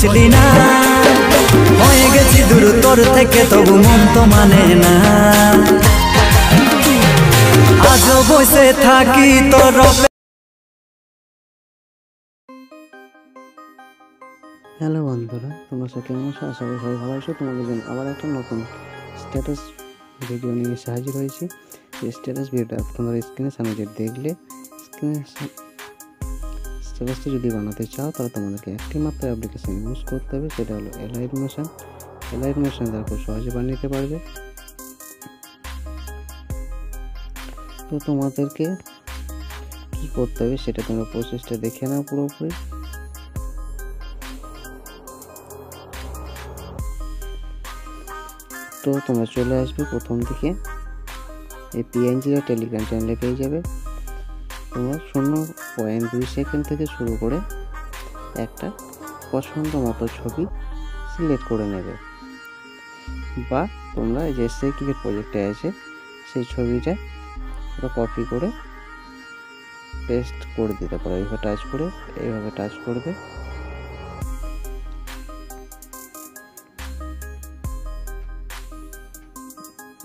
বুঝলি না হয়ে গেছি দূর তোর থেকে তবু মন তো মানে না আজও বসে থাকি তোর হ্যালো বন্ধুরা, তোমরা সবাই কেমন আছো? আশা করি সবাই ভালো আছো। তোমাদের জন্য আবার একটা নতুন স্ট্যাটাস ভিডিও নিয়ে এসে হাজির হয়েছি। এই স্ট্যাটাস ভিডিওটা তোমরা স্ক্রিনের সামনে যে দেখলে, স্ক্রিনের স্ট্যাটাসটা যদি বানাতে চাও তাহলে তোমাদেরকে একটি মাত্র অ্যাপ্লিকেশন ইউজ করতে হবে, সেটা হলো এলাইট মোশন। এলাইট মোশন দ্বারা খুব সহজে বানিয়ে নিতে পারবে। তো তোমাদেরকে কি করতে হবে সেটা তোমরা প্রসেসটা দেখে নাও পুরোপুরি। তো তোমরা চলে আসবে প্রথম দিকে এই পিএনজি টেলিগ্রাম চ্যানেলে পেয়ে যাবে। তোমরা 0.2 সেকেন্ড থেকে শুরু করে একটা পছন্দ মতো ছবি সিলেক্ট করে নেবে, বা তোমরা যে ক্রিকেট প্রজেক্টে আছে সেই ছবিটা কপি করে পেস্ট করে দিতে পারো। এইভাবে টাচ করবে।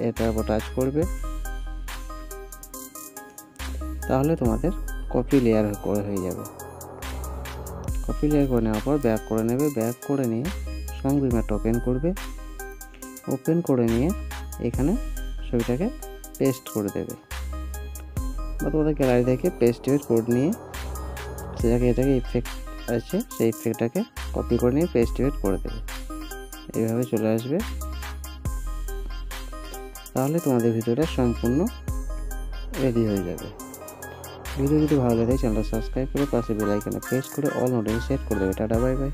এটার উপর টাচ করবে, তাহলে তোমাদের কপি লেয়ার হয়ে যাবে। কপি লেয়ার করে নেওয়ার পর ব্যাক করে নেবে। ব্যাক করে নিয়ে সংগ্রহ ম্যাট ওপেন করবে। ওপেন করে নিয়ে এখানে ছবিটাকে পেস্ট করে দেবে, বা তোমাদের গ্যালারি থেকে পেস্ট কোড নিয়ে এটাকে ইফেক্ট আছে সেই ইফেক্টটাকে কপি করে নিয়ে পেস্ট করে দেবে। এইভাবে চলে আসবে। তাহলে তোমাদের ভিডিওটা সম্পূর্ণ রেডি হয়ে যাবে। ভিডিও যদি ভালো লাগে চ্যানেলটা সাবস্ক্রাইব করে পাশে বেল আইকনে প্রেস করে অল নোটিফিকেশন সেট করে দেবে। Tata, bye bye.